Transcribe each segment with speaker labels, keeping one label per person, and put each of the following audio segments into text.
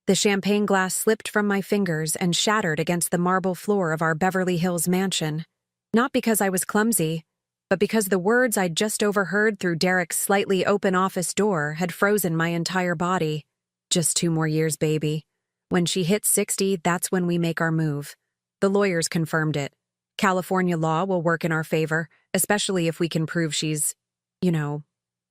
Speaker 1: The champagne glass slipped from my fingers and shattered against the marble floor of our Beverly Hills mansion. Not because I was clumsy, but because the words I'd just overheard through Derek's slightly open office door had frozen my entire body. Just 2 more years, baby. When she hits 60, that's when we make our move. The lawyers confirmed it. California law will work in our favor, especially if we can prove she's,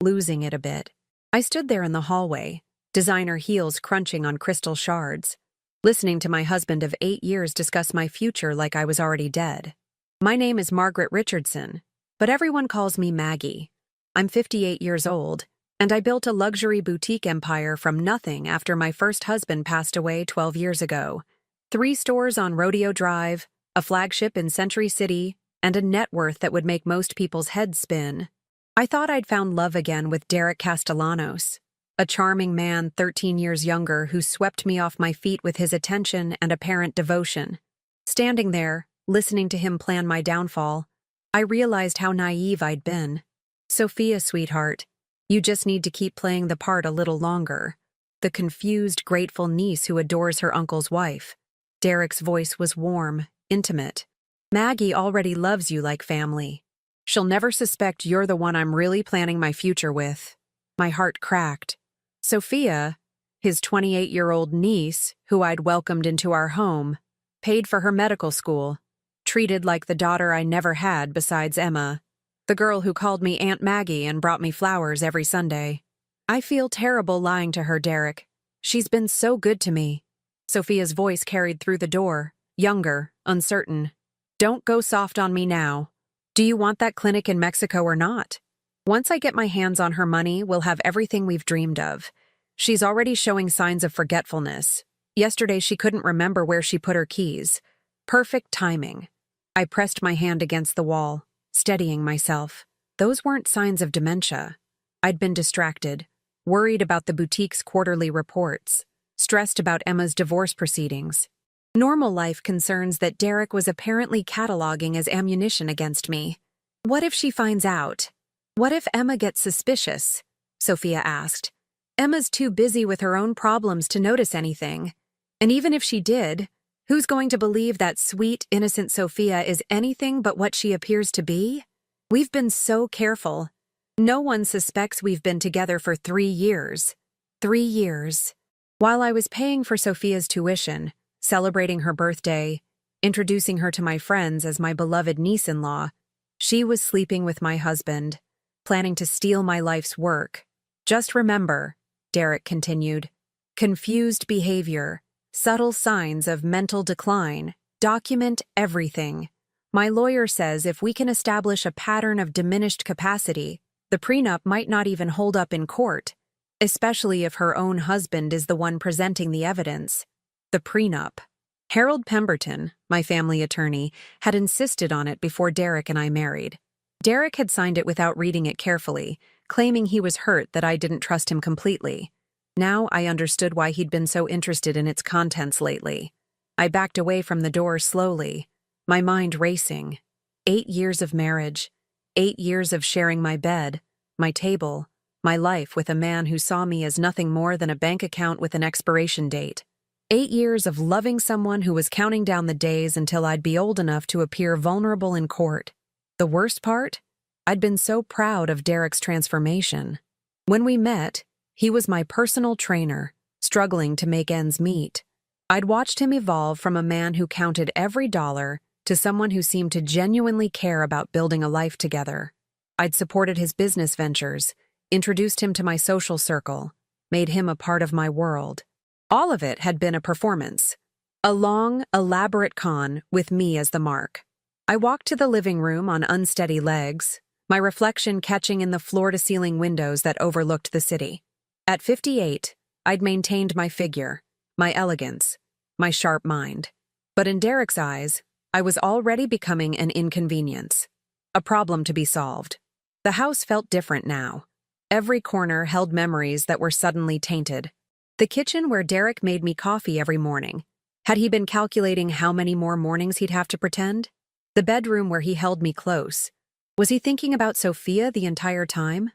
Speaker 1: losing it a bit. I stood there in the hallway, designer heels crunching on crystal shards, listening to my husband of 8 years discuss my future like I was already dead. My name is Margaret Richardson, but everyone calls me Maggie. I'm 58 years old, and I built a luxury boutique empire from nothing after my first husband passed away 12 years ago. 3 stores on Rodeo Drive, a flagship in Century City, and a net worth that would make most people's heads spin. I thought I'd found love again with Derek Castellanos, a charming man 13 years younger who swept me off my feet with his attention and apparent devotion. Standing there, listening to him plan my downfall, I realized how naive I'd been. Sophia, sweetheart, you just need to keep playing the part a little longer. The confused, grateful niece who adores her uncle's wife. Derek's voice was warm, intimate. Maggie already loves you like family. She'll never suspect you're the one I'm really planning my future with. My heart cracked. Sophia, his 28-year-old niece, who I'd welcomed into our home, paid for her medical school, treated like the daughter I never had besides Emma, the girl who called me Aunt Maggie and brought me flowers every Sunday. I feel terrible lying to her, Derek. She's been so good to me. Sophia's voice carried through the door, younger, uncertain. Don't go soft on me now. Do you want that clinic in Mexico or not? Once I get my hands on her money, we'll have everything we've dreamed of. She's already showing signs of forgetfulness. Yesterday she couldn't remember where she put her keys. Perfect timing. I pressed my hand against the wall, steadying myself. Those weren't signs of dementia. I'd been distracted, worried about the boutique's quarterly reports, stressed about Emma's divorce proceedings. Normal life concerns that Derek was apparently cataloging as ammunition against me. What if she finds out? What if Emma gets suspicious? Sophia asked. Emma's too busy with her own problems to notice anything. And even if she did, who's going to believe that sweet, innocent Sophia is anything but what she appears to be? We've been so careful. No one suspects we've been together for 3 years. 3 years. While I was paying for Sophia's tuition, celebrating her birthday, introducing her to my friends as my beloved niece-in-law, she was sleeping with my husband, planning to steal my life's work. Just remember, Derek continued, confused behavior, subtle signs of mental decline, document everything. My lawyer says if we can establish a pattern of diminished capacity, the prenup might not even hold up in court, especially if her own husband is the one presenting the evidence. The prenup. Harold Pemberton, my family attorney, had insisted on it before Derek and I married. Derek had signed it without reading it carefully, claiming he was hurt that I didn't trust him completely. Now I understood why he'd been so interested in its contents lately. I backed away from the door slowly, my mind racing. 8 years of marriage, 8 years of sharing my bed, my table, my life with a man who saw me as nothing more than a bank account with an expiration date. 8 years of loving someone who was counting down the days until I'd be old enough to appear vulnerable in court. The worst part? I'd been so proud of Derek's transformation. When we met, he was my personal trainer, struggling to make ends meet. I'd watched him evolve from a man who counted every dollar to someone who seemed to genuinely care about building a life together. I'd supported his business ventures, introduced him to my social circle, made him a part of my world. All of it had been a performance. A long, elaborate con with me as the mark. I walked to the living room on unsteady legs, my reflection catching in the floor-to-ceiling windows that overlooked the city. At 58, I'd maintained my figure, my elegance, my sharp mind. But in Derek's eyes, I was already becoming an inconvenience, a problem to be solved. The house felt different now. Every corner held memories that were suddenly tainted. The kitchen where Derek made me coffee every morning. Had he been calculating how many more mornings he'd have to pretend? The bedroom where he held me close. Was he thinking about Sophia the entire time?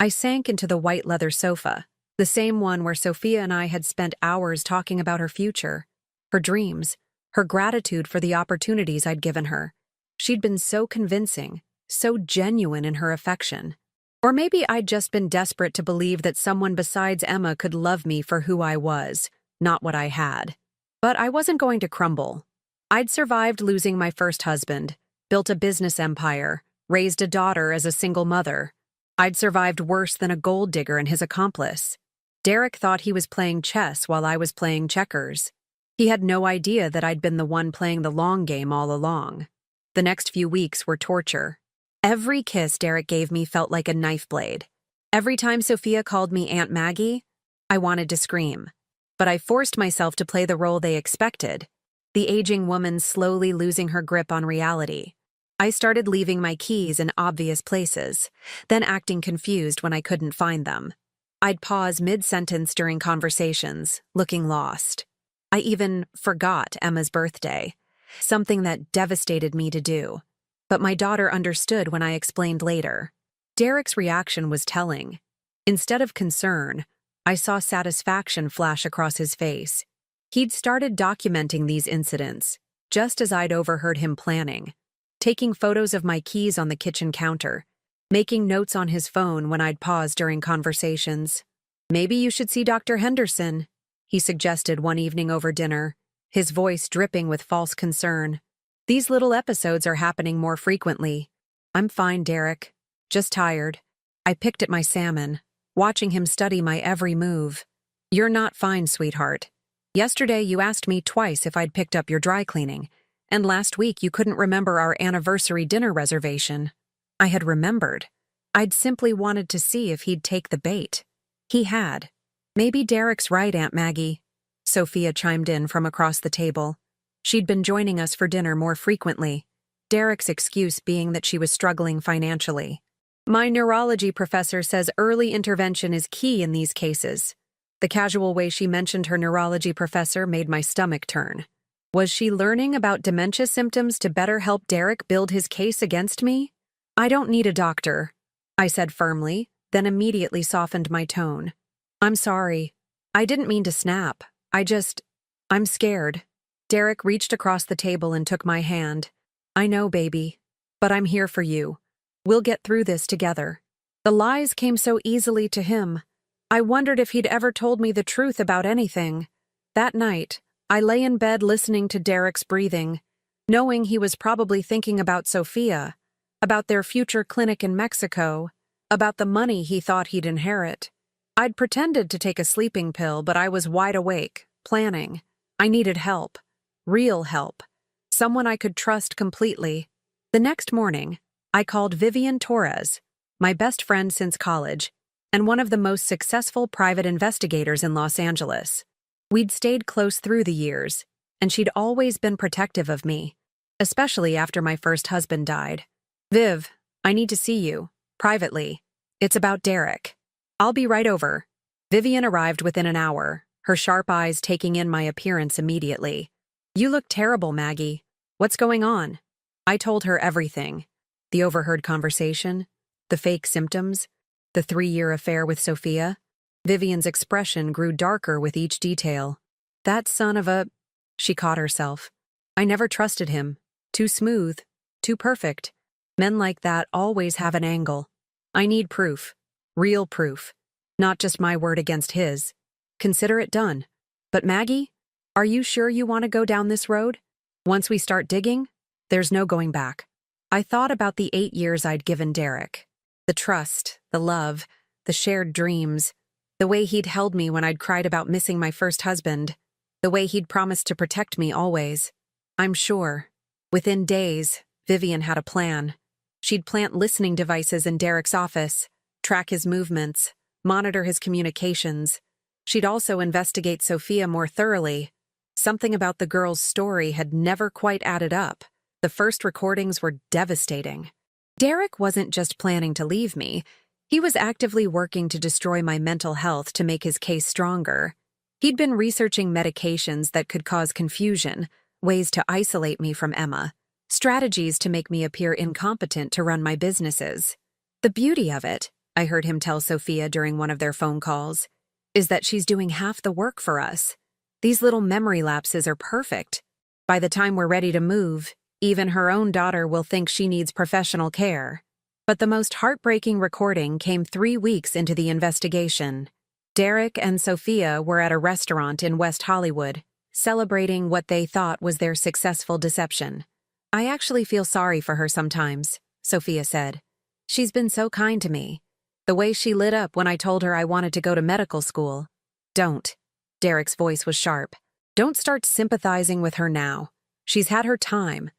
Speaker 1: I sank into the white leather sofa, The same one where Sophia and I had spent hours talking about her future, her dreams, her gratitude for the opportunities I'd given her. She'd been so convincing, so genuine in her affection. Or maybe I'd just been desperate to believe that someone besides Emma could love me for who I was, not what I had. But I wasn't going to crumble. I'd survived losing my first husband, built a business empire, raised a daughter as a single mother. I'd survived worse than a gold digger and his accomplice. Derek thought he was playing chess while I was playing checkers. He had no idea that I'd been the one playing the long game all along. The next few weeks were torture. Every kiss Derek gave me felt like a knife blade. Every time Sophia called me Aunt Maggie, I wanted to scream. But I forced myself to play the role they expected, the aging woman slowly losing her grip on reality. I started leaving my keys in obvious places, then acting confused when I couldn't find them. I'd pause mid-sentence during conversations, looking lost. I even forgot Emma's birthday, something that devastated me to do. But my daughter understood when I explained later. Derek's reaction was telling. Instead of concern, I saw satisfaction flash across his face. He'd started documenting these incidents, just as I'd overheard him planning, taking photos of my keys on the kitchen counter, making notes on his phone when I'd pause during conversations. "Maybe you should see Dr. Henderson," he suggested one evening over dinner, his voice dripping with false concern. "These little episodes are happening more frequently." "I'm fine, Derek. Just tired." I picked at my salmon, watching him study my every move. "You're not fine, sweetheart. Yesterday you asked me twice if I'd picked up your dry cleaning, and last week you couldn't remember our anniversary dinner reservation." I had remembered. I'd simply wanted to see if he'd take the bait. He had. "Maybe Derek's right, Aunt Maggie," Sophia chimed in from across the table. She'd been joining us for dinner more frequently, Derek's excuse being that she was struggling financially. "My neurology professor says early intervention is key in these cases." The casual way she mentioned her neurology professor made my stomach turn. Was she learning about dementia symptoms to better help Derek build his case against me? "I don't need a doctor," I said firmly, then immediately softened my tone. "I'm sorry. I didn't mean to snap. I'm scared." Derek reached across the table and took my hand. "I know, baby. But I'm here for you. We'll get through this together." The lies came so easily to him. I wondered if he'd ever told me the truth about anything. That night, I lay in bed listening to Derek's breathing, knowing he was probably thinking about Sophia, about their future clinic in Mexico, about the money he thought he'd inherit. I'd pretended to take a sleeping pill, but I was wide awake, planning. I needed help. Real help. Someone I could trust completely. The next morning, I called Vivian Torres, my best friend since college, and one of the most successful private investigators in Los Angeles. We'd stayed close through the years, and she'd always been protective of me, especially after my first husband died. "Viv, I need to see you, privately. It's about Derek." "I'll be right over." Vivian arrived within an hour, her sharp eyes taking in my appearance immediately. "You look terrible, Maggie. What's going on?" I told her everything. The overheard conversation, the fake symptoms, the 3-year affair with Sophia. Vivian's expression grew darker with each detail. "That son of a—" She caught herself. "I never trusted him. Too smooth. Too perfect. Men like that always have an angle. I need proof. Real proof. Not just my word against his. Consider it done. But Maggie, are you sure you want to go down this road? Once we start digging, there's no going back." I thought about the 8 years I'd given Derek. The trust, the love, the shared dreams, the way he'd held me when I'd cried about missing my first husband, the way he'd promised to protect me always. I'm sure. Within days, Vivian had a plan. She'd plant listening devices in Derek's office, track his movements, monitor his communications. She'd also investigate Sophia more thoroughly. Something about the girl's story had never quite added up. The first recordings were devastating. Derek wasn't just planning to leave me. He was actively working to destroy my mental health to make his case stronger. He'd been researching medications that could cause confusion, ways to isolate me from Emma, strategies to make me appear incompetent to run my businesses. The beauty of it, I heard him tell Sophia during one of their phone calls, is that she's doing half the work for us. These little memory lapses are perfect. By the time we're ready to move, even her own daughter will think she needs professional care. But the most heartbreaking recording came 3 weeks into the investigation. Derek and Sophia were at a restaurant in West Hollywood, celebrating what they thought was their successful deception. "I actually feel sorry for her sometimes," Sophia said. "She's been so kind to me. The way she lit up when I told her I wanted to go to medical school." "Don't." Derek's voice was sharp. "Don't start sympathizing with her now. She's had her time.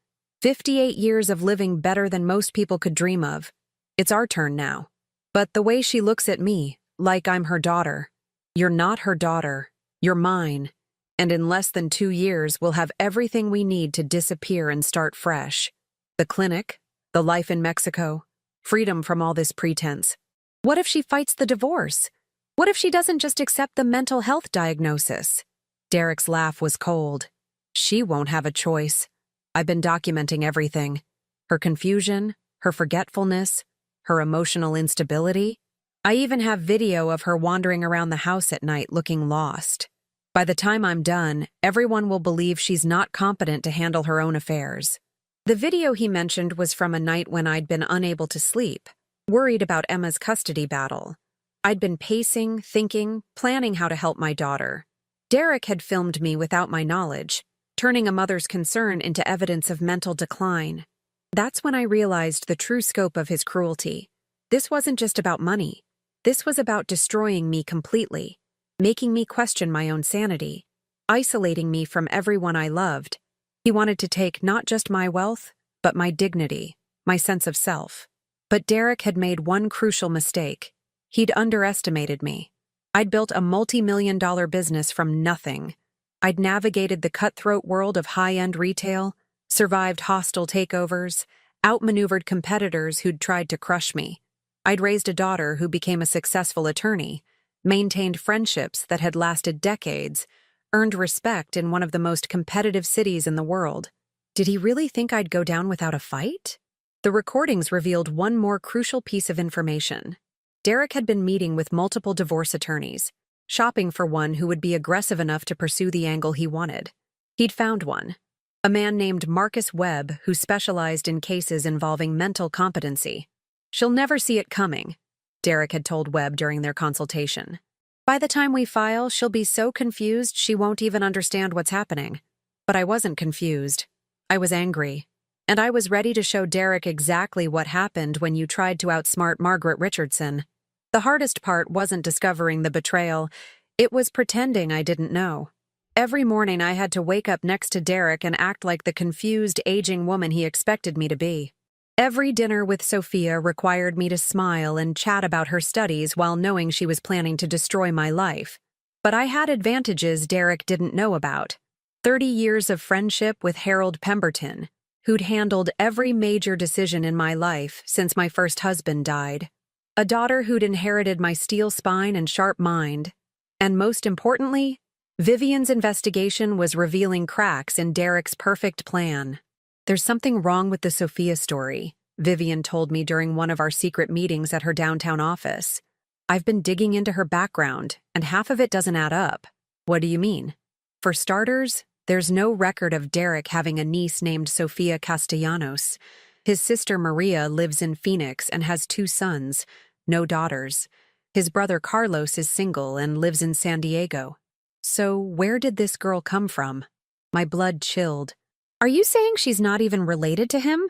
Speaker 1: 58 years of living better than most people could dream of. It's our turn now." "But the way she looks at me, like I'm her daughter." "You're not her daughter. You're mine. And in less than 2 years, we'll have everything we need to disappear and start fresh. The clinic, the life in Mexico, freedom from all this pretense. What if she fights the divorce? What if she doesn't just accept the mental health diagnosis?" Derek's laugh was cold. "She won't have a choice. I've been documenting everything. Her confusion, her forgetfulness, her emotional instability. I even have video of her wandering around the house at night looking lost. By the time I'm done, everyone will believe she's not competent to handle her own affairs." The video he mentioned was from a night when I'd been unable to sleep, worried about Emma's custody battle. I'd been pacing, thinking, planning how to help my daughter. Derek had filmed me without my knowledge, turning a mother's concern into evidence of mental decline. That's when I realized the true scope of his cruelty. This wasn't just about money. This was about destroying me completely, making me question my own sanity, isolating me from everyone I loved. He wanted to take not just my wealth, but my dignity, my sense of self. But Derek had made one crucial mistake. He'd underestimated me. I'd built a multi-million-dollar business from nothing. I'd navigated the cutthroat world of high-end retail, survived hostile takeovers, outmaneuvered competitors who'd tried to crush me. I'd raised a daughter who became a successful attorney, maintained friendships that had lasted decades, earned respect in one of the most competitive cities in the world. Did he really think I'd go down without a fight? The recordings revealed one more crucial piece of information. Derek had been meeting with multiple divorce attorneys, shopping for one who would be aggressive enough to pursue the angle he wanted. He'd found one. A man named Marcus Webb who specialized in cases involving mental competency. "She'll never see it coming," Derek had told Webb during their consultation. "By the time we file, she'll be so confused she won't even understand what's happening." But I wasn't confused. I was angry. And I was ready to show Derek exactly what happened when you tried to outsmart Margaret Richardson. The hardest part wasn't discovering the betrayal. It was pretending I didn't know. Every morning I had to wake up next to Derek and act like the confused, aging woman he expected me to be. Every dinner with Sophia required me to smile and chat about her studies while knowing she was planning to destroy my life. But I had advantages Derek didn't know about. 30 years of friendship with Harold Pemberton, who'd handled every major decision in my life since my first husband died. A daughter who'd inherited my steel spine and sharp mind. And most importantly, Vivian's investigation was revealing cracks in Derek's perfect plan. "There's something wrong with the Sophia story," Vivian told me during one of our secret meetings at her downtown office. "I've been digging into her background, and half of it doesn't add up." "What do you mean?" "For starters, there's no record of Derek having a niece named Sophia Castellanos. His sister Maria lives in Phoenix and has 2 sons, no daughters. His brother Carlos is single and lives in San Diego. So where did this girl come from?" My blood chilled. "Are you saying she's not even related to him?"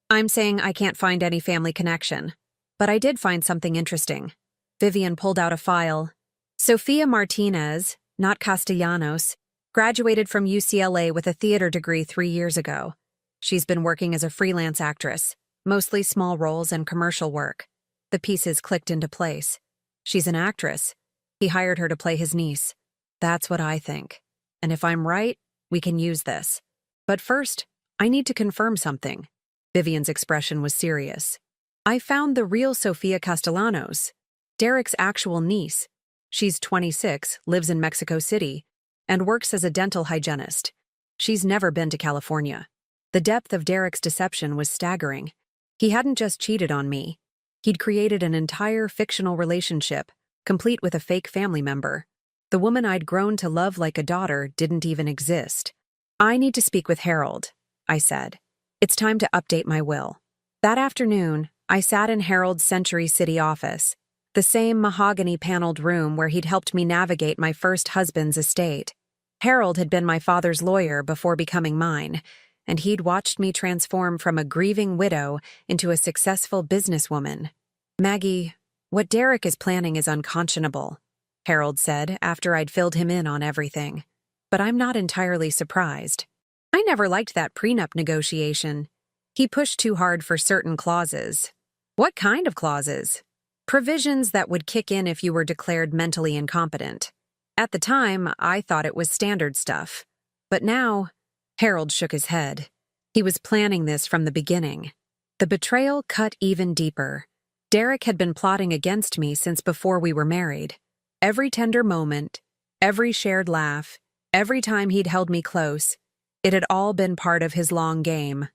Speaker 1: "I'm saying I can't find any family connection. But I did find something interesting." Vivian pulled out a file. "Sophia Martinez, not Castellanos, graduated from UCLA with a theater degree 3 years ago. She's been working as a freelance actress, mostly small roles and commercial work. The pieces clicked into place. She's an actress. He hired her to play his niece. That's what I think. And if I'm right, we can use this. But first, I need to confirm something." Vivian's expression was serious. "I found the real Sophia Castellanos, Derek's actual niece. She's 26, lives in Mexico City, and works as a dental hygienist. She's never been to California." The depth of Derek's deception was staggering. He hadn't just cheated on me. He'd created an entire fictional relationship, complete with a fake family member. The woman I'd grown to love like a daughter didn't even exist. "I need to speak with Harold," I said. "It's time to update my will." That afternoon, I sat in Harold's Century City office, the same mahogany-paneled room where he'd helped me navigate my first husband's estate. Harold had been my father's lawyer before becoming mine, and he'd watched me transform from a grieving widow into a successful businesswoman. "Maggie, what Derek is planning is unconscionable," Harold said after I'd filled him in on everything. "But I'm not entirely surprised. I never liked that prenup negotiation. He pushed too hard for certain clauses." "What kind of clauses?" "Provisions that would kick in if you were declared mentally incompetent. At the time, I thought it was standard stuff. But now," Harold shook his head. "He was planning this from the beginning." The betrayal cut even deeper. Derek had been plotting against me since before we were married. Every tender moment, every shared laugh, every time he'd held me close, it had all been part of his long game.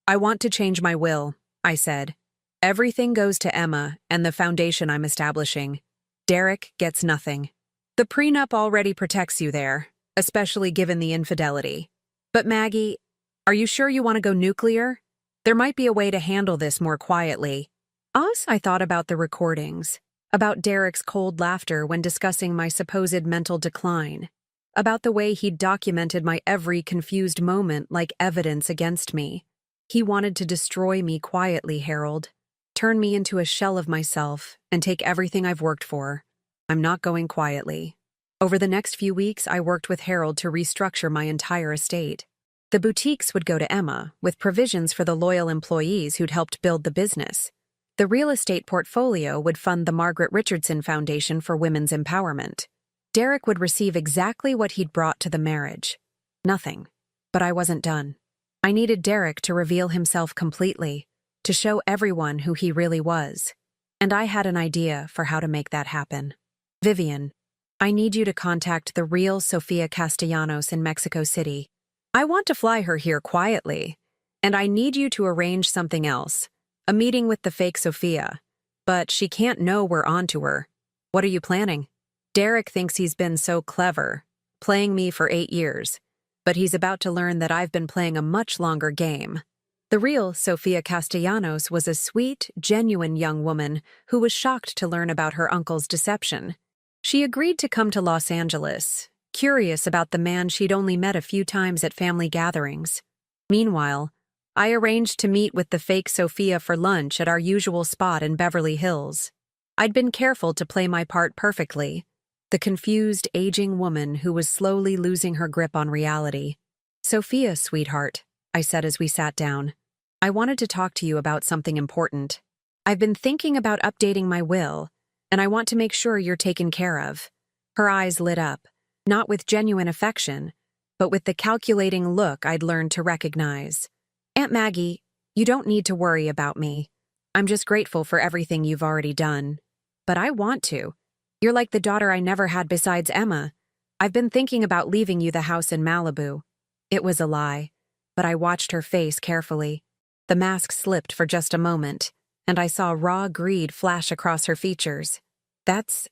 Speaker 1: "I want to change my will," I said. "Everything goes to Emma and the foundation I'm establishing. Derek gets nothing. The prenup already protects you there, especially given the infidelity. But Maggie, are you sure you want to go nuclear? There might be a way to handle this more quietly." I thought about the recordings, about Derek's cold laughter when discussing my supposed mental decline, about the way he'd documented my every confused moment like evidence against me. He wanted to destroy me quietly, Harold. Turn me into a shell of myself and take everything I've worked for. I'm not going quietly. Over the next few weeks, I worked with Harold to restructure my entire estate. The boutiques would go to Emma, with provisions for the loyal employees who'd helped build the business. The real estate portfolio would fund the Margaret Richardson Foundation for Women's Empowerment. Derek would receive exactly what he'd brought to the marriage. Nothing. But I wasn't done. I needed Derek to reveal himself completely, to show everyone who he really was. And I had an idea for how to make that happen. "Vivian, I need you to contact the real Sofia Castellanos in Mexico City. I want to fly her here quietly, and I need you to arrange something else, a meeting with the fake Sofia. But she can't know we're onto her. What are you planning?" "Derek thinks he's been so clever, playing me for 8 years, but he's about to learn that I've been playing a much longer game." The real Sofia Castellanos was a sweet, genuine young woman who was shocked to learn about her uncle's deception. She agreed to come to Los Angeles, curious about the man she'd only met a few times at family gatherings. Meanwhile, I arranged to meet with the fake Sofia for lunch at our usual spot in Beverly Hills. I'd been careful to play my part perfectly, the confused, aging woman who was slowly losing her grip on reality. "Sofia, sweetheart," I said as we sat down, "I wanted to talk to you about something important. I've been thinking about updating my will, and I want to make sure you're taken care of." Her eyes lit up, not with genuine affection, but with the calculating look I'd learned to recognize. "Aunt Maggie, you don't need to worry about me. I'm just grateful for everything you've already done. But I want to. You're like the daughter I never had besides Emma. I've been thinking about leaving you the house in Malibu." It was a lie, but I watched her face carefully. The mask slipped for just a moment, and I saw raw greed flash across her features. That's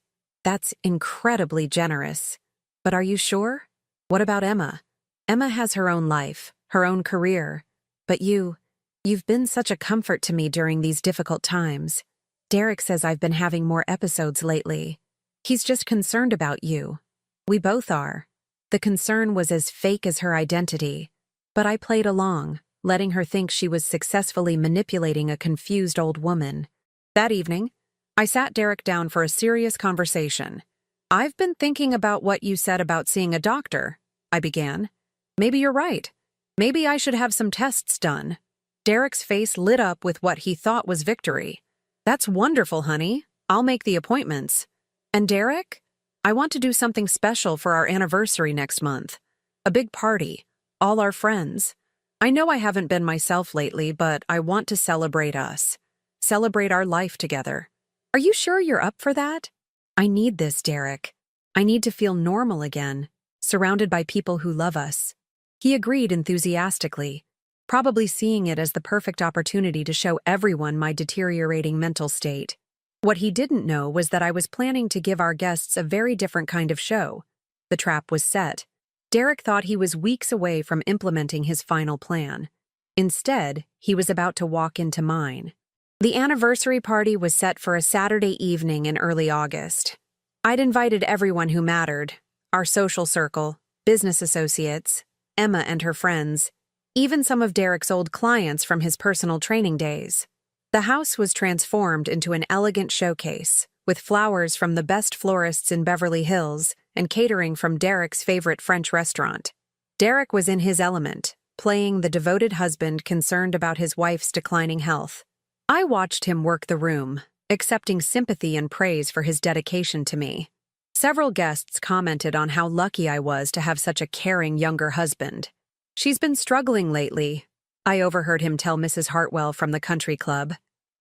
Speaker 1: incredibly generous. But are you sure? What about Emma? Emma has her own life, her own career. But you've been such a comfort to me during these difficult times. Derek says I've been having more episodes lately. He's just concerned about you. We both are. The concern was as fake as her identity. But I played along, letting her think she was successfully manipulating a confused old woman. That evening, I sat Derek down for a serious conversation. "I've been thinking about what you said about seeing a doctor," I began. "Maybe you're right. Maybe I should have some tests done." Derek's face lit up with what he thought was victory. "That's wonderful, honey. I'll make the appointments. And Derek, I want to do something special for our anniversary next month. A big party. All our friends. I know I haven't been myself lately, but I want to celebrate us. Celebrate our life together. Are you sure you're up for that?" "I need this, Derek. I need to feel normal again, surrounded by people who love us." He agreed enthusiastically, probably seeing it as the perfect opportunity to show everyone my deteriorating mental state. What he didn't know was that I was planning to give our guests a very different kind of show, The trap was set. Derek thought he was weeks away from implementing his final plan. Instead, he was about to walk into mine. The anniversary party was set for a Saturday evening in early August. I'd invited everyone who mattered, our social circle, business associates, Emma and her friends, even some of Derek's old clients from his personal training days. The house was transformed into an elegant showcase, with flowers from the best florists in Beverly Hills and catering from Derek's favorite French restaurant. Derek was in his element, playing the devoted husband concerned about his wife's declining health. I watched him work the room, accepting sympathy and praise for his dedication to me. Several guests commented on how lucky I was to have such a caring younger husband. "She's been struggling lately," I overheard him tell Mrs. Hartwell from the country club.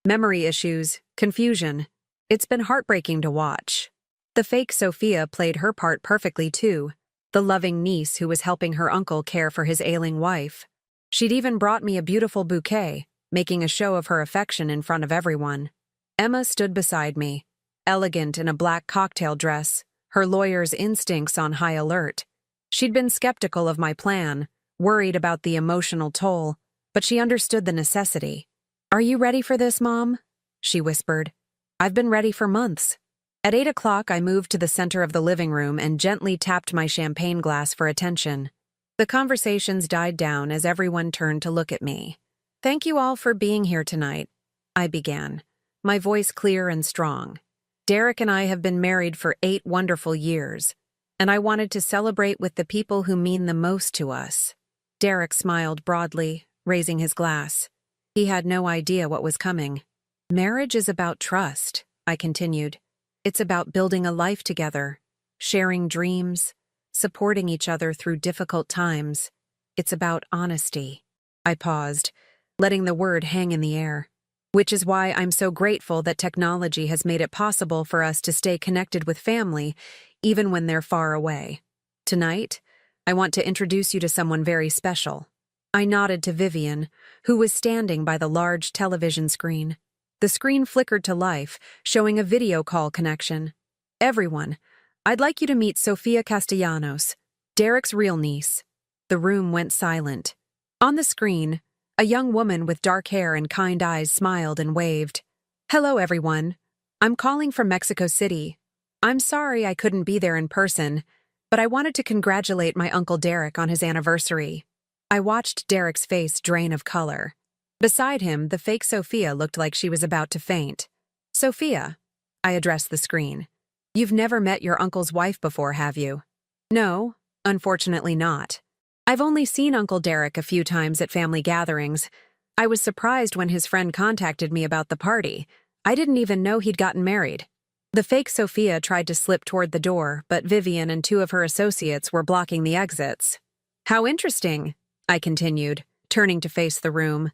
Speaker 1: "Memory issues, confusion. It's been heartbreaking to watch." The fake Sophia played her part perfectly too, the loving niece who was helping her uncle care for his ailing wife. She'd even brought me a beautiful bouquet, making a show of her affection in front of everyone. Emma stood beside me, elegant in a black cocktail dress, her lawyer's instincts on high alert. She'd been skeptical of my plan, worried about the emotional toll, but she understood the necessity. "Are you ready for this, Mom?" she whispered. "I've been ready for months." At 8 o'clock, I moved to the center of the living room and gently tapped my champagne glass for attention. The conversations died down as everyone turned to look at me. "Thank you all for being here tonight," I began, my voice clear and strong. "Derek and I have been married for 8 wonderful years, and I wanted to celebrate with the people who mean the most to us." Derek smiled broadly, raising his glass. He had no idea what was coming. "Marriage is about trust," I continued. "It's about building a life together, sharing dreams, supporting each other through difficult times. It's about honesty." I paused, letting the word hang in the air. "Which is why I'm so grateful that technology has made it possible for us to stay connected with family, even when they're far away. Tonight, I want to introduce you to someone very special." I nodded to Vivian, who was standing by the large television screen. The screen flickered to life, showing a video call connection. "Everyone, I'd like you to meet Sofia Castellanos, Derek's real niece." The room went silent. On the screen, a young woman with dark hair and kind eyes smiled and waved. "Hello, everyone. I'm calling from Mexico City. I'm sorry I couldn't be there in person, but I wanted to congratulate my Uncle Derek on his anniversary." I watched Derek's face drain of color. Beside him, the fake Sophia looked like she was about to faint. "Sophia," I addressed the screen. "You've never met your uncle's wife before, have you?" "No, unfortunately not. I've only seen Uncle Derek a few times at family gatherings. I was surprised when his friend contacted me about the party. I didn't even know he'd gotten married." The fake Sophia tried to slip toward the door, but Vivian and 2 of her associates were blocking the exits. "How interesting," I continued, turning to face the room.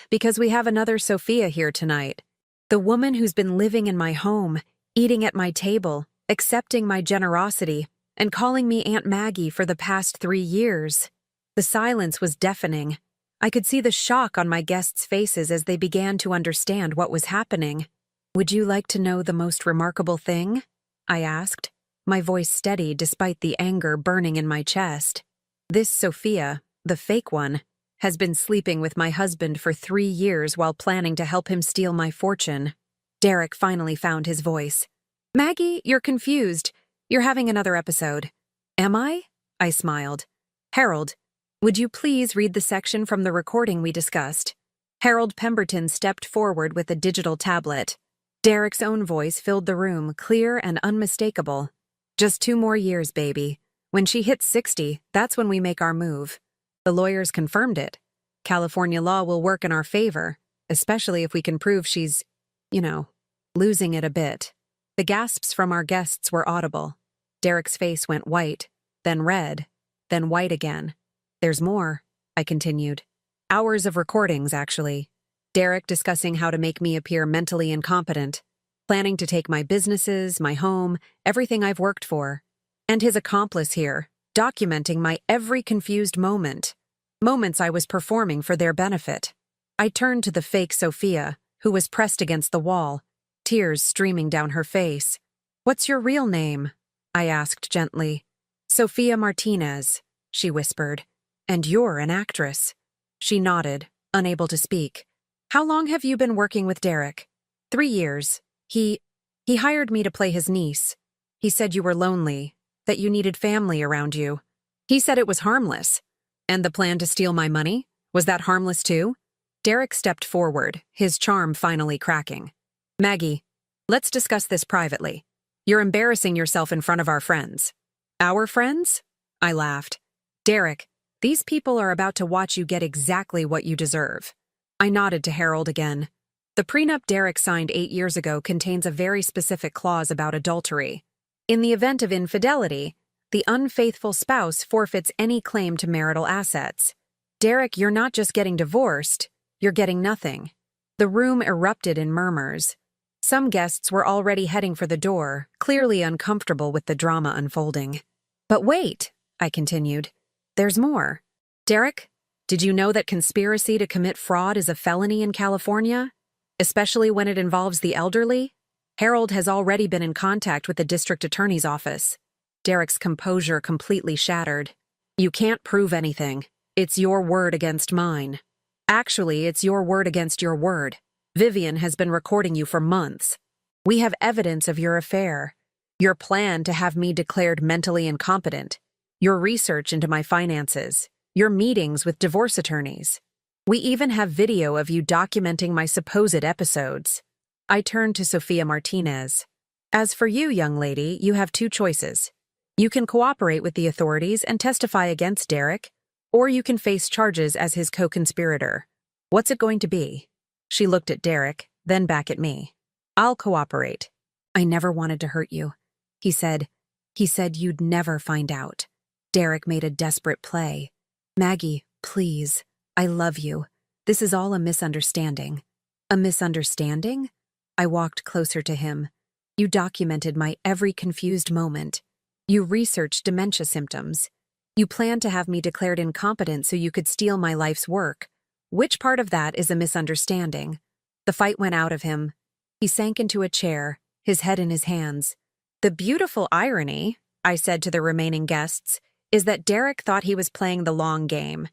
Speaker 1: "Because we have another Sophia here tonight. The woman who's been living in my home, eating at my table, accepting my generosity, and calling me Aunt Maggie for the past 3 years." The silence was deafening. I could see the shock on my guests' faces as they began to understand what was happening. "Would you like to know the most remarkable thing?" I asked, my voice steady despite the anger burning in my chest. "This Sophia, the fake one, has been sleeping with my husband for 3 years while planning to help him steal my fortune." Derek finally found his voice. "Maggie, you're confused. You're having another episode." "Am I?" I smiled. "Harold, would you please read the section from the recording we discussed?" Harold Pemberton stepped forward with a digital tablet. Derek's own voice filled the room, clear and unmistakable. "Just 2 more years, baby. When she hits 60, that's when we make our move. The lawyers confirmed it. California law will work in our favor, especially if we can prove she's, losing it a bit." The gasps from our guests were audible. Derek's face went white, then red, then white again. "There's more," I continued. "Hours of recordings, actually. Derek discussing how to make me appear mentally incompetent, planning to take my businesses, my home, everything I've worked for. And his accomplice here, documenting my every confused moment. Moments I was performing for their benefit." I turned to the fake Sophia, who was pressed against the wall, tears streaming down her face. "What's your real name?" I asked gently. Sophia Martinez, she whispered. And you're an actress. She nodded, unable to speak. How long have you been working with Derek? 3 years. He hired me to play his niece. He said you were lonely, that you needed family around you. He said it was harmless. And the plan to steal my money? Was that harmless too? Derek stepped forward, his charm finally cracking. Maggie, let's discuss this privately. You're embarrassing yourself in front of our friends. Our friends? I laughed. Derek, these people are about to watch you get exactly what you deserve. I nodded to Harold again. The prenup Derek signed 8 years ago contains a very specific clause about adultery. In the event of infidelity, the unfaithful spouse forfeits any claim to marital assets. Derek, you're not just getting divorced, you're getting nothing. The room erupted in murmurs. Some guests were already heading for the door, clearly uncomfortable with the drama unfolding. But wait, I continued. There's more. Derek, did you know that conspiracy to commit fraud is a felony in California? Especially when it involves the elderly? Harold has already been in contact with the district attorney's office. Derek's composure completely shattered. You can't prove anything. It's your word against mine. Actually, it's your word against your word. Vivian has been recording you for months. We have evidence of your affair, your plan to have me declared mentally incompetent, your research into my finances, your meetings with divorce attorneys. We even have video of you documenting my supposed episodes. I turned to Sophia Martinez. As for you, young lady, you have 2 choices. You can cooperate with the authorities and testify against Derek, or you can face charges as his co-conspirator. What's it going to be? She looked at Derek, then back at me. I'll cooperate. I never wanted to hurt you. He said you'd never find out. Derek made a desperate play. Maggie, please. I love you. This is all a misunderstanding. A misunderstanding? I walked closer to him. You documented my every confused moment. You researched dementia symptoms. You planned to have me declared incompetent so you could steal my life's work. Which part of that is a misunderstanding? The fight went out of him. He sank into a chair, his head in his hands. The beautiful irony, I said to the remaining guests, is that Derek thought he was playing the long game.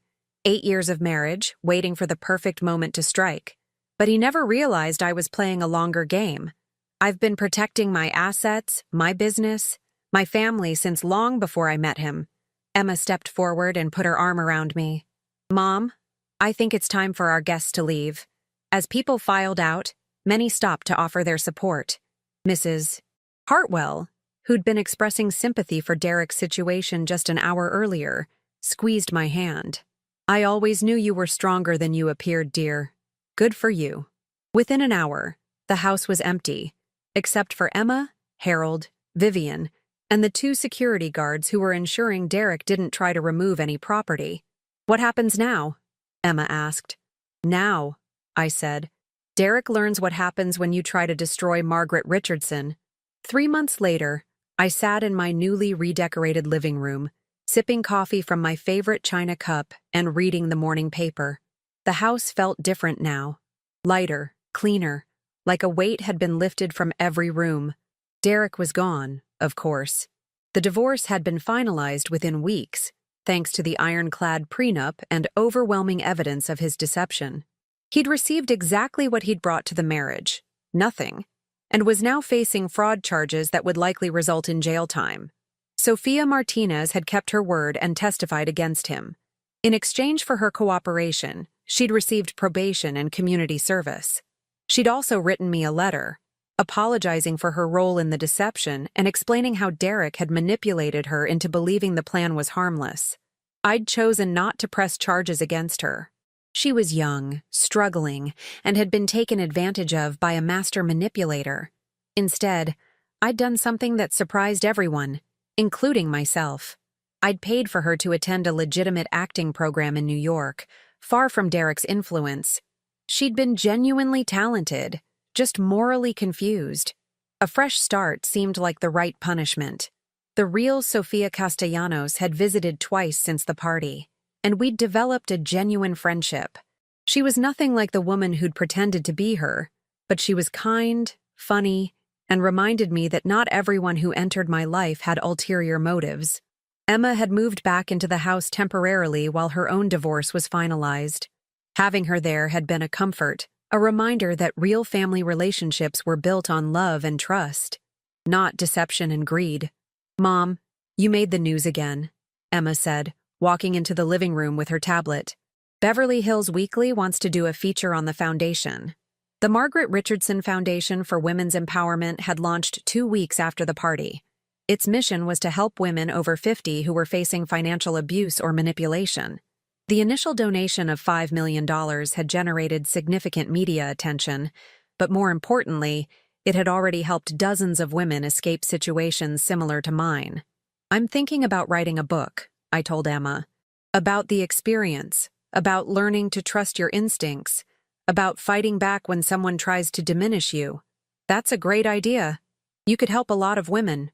Speaker 1: 8 years of marriage, waiting for the perfect moment to strike. But he never realized I was playing a longer game. I've been protecting my assets, my business, my family since long before I met him. Emma stepped forward and put her arm around me. Mom, I think it's time for our guests to leave. As people filed out, many stopped to offer their support. Mrs. Hartwell, who'd been expressing sympathy for Derek's situation just an hour earlier, squeezed my hand. I always knew you were stronger than you appeared, dear. Good for you. Within an hour, the house was empty, except for Emma, Harold, Vivian, and the 2 security guards who were ensuring Derek didn't try to remove any property. What happens now? Emma asked. Now, I said. Derek learns what happens when you try to destroy Margaret Richardson. 3 months later, I sat in my newly redecorated living room, sipping coffee from my favorite china cup and reading the morning paper. The house felt different now. Lighter, cleaner, like a weight had been lifted from every room. Derek was gone, of course. The divorce had been finalized within weeks, thanks to the ironclad prenup and overwhelming evidence of his deception. He'd received exactly what he'd brought to the marriage, nothing, and was now facing fraud charges that would likely result in jail time. Sophia Martinez had kept her word and testified against him. In exchange for her cooperation, she'd received probation and community service. She'd also written me a letter, apologizing for her role in the deception and explaining how Derek had manipulated her into believing the plan was harmless. I'd chosen not to press charges against her. She was young, struggling, and had been taken advantage of by a master manipulator. Instead, I'd done something that surprised everyone, including myself. I'd paid for her to attend a legitimate acting program in New York, far from Derek's influence. She'd been genuinely talented, just morally confused. A fresh start seemed like the right punishment. The real Sofia Castellanos had visited twice since the party, and we'd developed a genuine friendship. She was nothing like the woman who'd pretended to be her, but she was kind, funny, and reminded me that not everyone who entered my life had ulterior motives. Emma had moved back into the house temporarily while her own divorce was finalized. Having her there had been a comfort, a reminder that real family relationships were built on love and trust, not deception and greed. "Mom, you made the news again," Emma said, walking into the living room with her tablet. "Beverly Hills Weekly wants to do a feature on the foundation." The Margaret Richardson Foundation for Women's Empowerment had launched 2 weeks after the party. Its mission was to help women over 50 who were facing financial abuse or manipulation. The initial donation of $5 million had generated significant media attention, but more importantly, it had already helped dozens of women escape situations similar to mine. "I'm thinking about writing a book," I told Emma, "about the experience, about learning to trust your instincts, about fighting back when someone tries to diminish you." "That's a great idea. You could help a lot of women."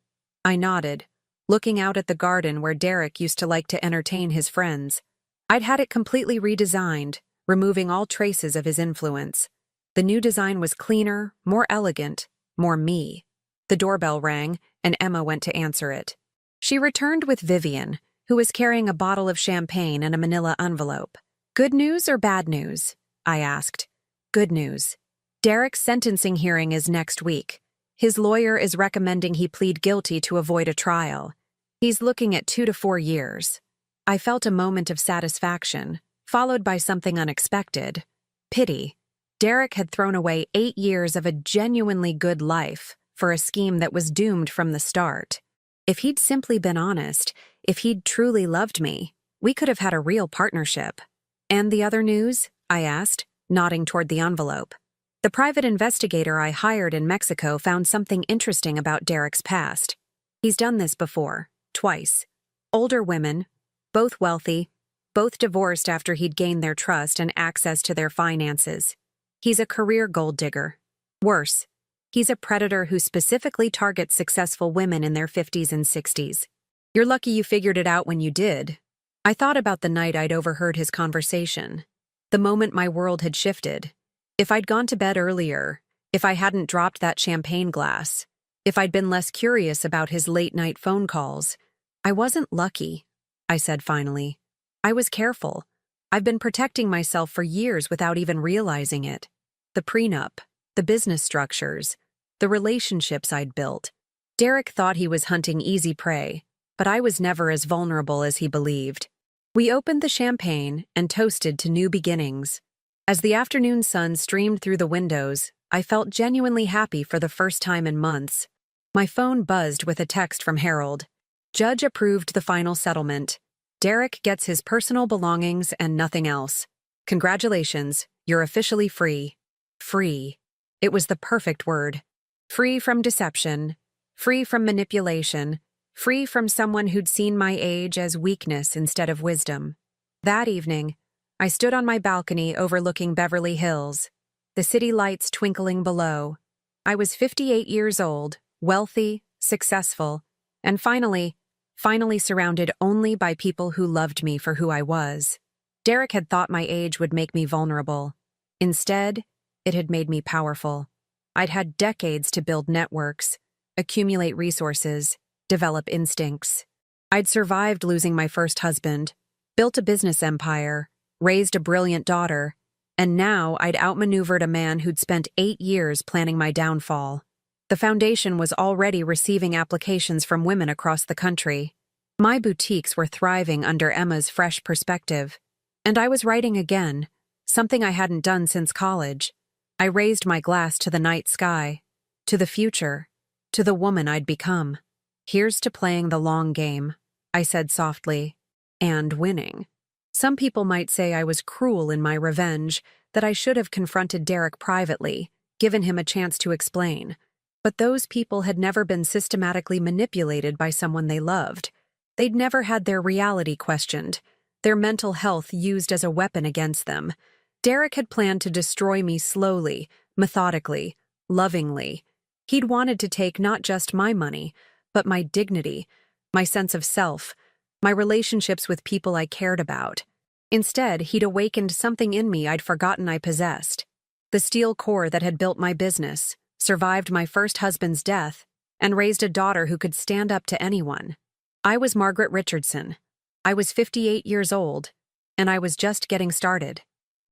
Speaker 1: I nodded, looking out at the garden where Derek used to like to entertain his friends. I'd had it completely redesigned, removing all traces of his influence. The new design was cleaner, more elegant, more me. The doorbell rang, and Emma went to answer it. She returned with Vivian, who was carrying a bottle of champagne and a manila envelope. "Good news or bad news?" I asked. "Good news. Derek's sentencing hearing is next week. His lawyer is recommending he plead guilty to avoid a trial. He's looking at 2 to 4 years. I felt a moment of satisfaction, followed by something unexpected. Pity. Derek had thrown away 8 years of a genuinely good life for a scheme that was doomed from the start. If he'd simply been honest, if he'd truly loved me, we could have had a real partnership. "And the other news?" I asked, nodding toward the envelope. "The private investigator I hired in Mexico found something interesting about Derek's past. He's done this before, twice. Older women, both wealthy, both divorced after he'd gained their trust and access to their finances. He's a career gold digger. Worse, he's a predator who specifically targets successful women in their 50s and 60s. You're lucky you figured it out when you did." I thought about the night I'd overheard his conversation, the moment my world had shifted. If I'd gone to bed earlier, if I hadn't dropped that champagne glass, if I'd been less curious about his late-night phone calls, "I wasn't lucky," I said finally. "I was careful. I've been protecting myself for years without even realizing it. The prenup, the business structures, the relationships I'd built. Derek thought he was hunting easy prey, but I was never as vulnerable as he believed." We opened the champagne and toasted to new beginnings. As the afternoon sun streamed through the windows, I felt genuinely happy for the first time in months. My phone buzzed with a text from Harold. "Judge approved the final settlement. Derek gets his personal belongings and nothing else. Congratulations, you're officially free." Free. It was the perfect word. Free from deception, free from manipulation, free from someone who'd seen my age as weakness instead of wisdom. That evening, I stood on my balcony overlooking Beverly Hills, the city lights twinkling below. I was 58 years old, wealthy, successful, and finally surrounded only by people who loved me for who I was. Derek had thought my age would make me vulnerable. Instead, it had made me powerful. I'd had decades to build networks, accumulate resources, develop instincts. I'd survived losing my first husband, built a business empire, raised a brilliant daughter, and now I'd outmaneuvered a man who'd spent 8 years planning my downfall. The foundation was already receiving applications from women across the country. My boutiques were thriving under Emma's fresh perspective. And I was writing again, something I hadn't done since college. I raised my glass to the night sky, to the future, to the woman I'd become. "Here's to playing the long game," I said softly, "and winning." Some people might say I was cruel in my revenge, that I should have confronted Derek privately, given him a chance to explain. But those people had never been systematically manipulated by someone they loved. They'd never had their reality questioned, their mental health used as a weapon against them. Derek had planned to destroy me slowly, methodically, lovingly. He'd wanted to take not just my money, but my dignity, my sense of self, my relationships with people I cared about. Instead, he'd awakened something in me I'd forgotten I possessed. The steel core that had built my business, survived my first husband's death, and raised a daughter who could stand up to anyone. I was Margaret Richardson. I was 58 years old, and I was just getting started.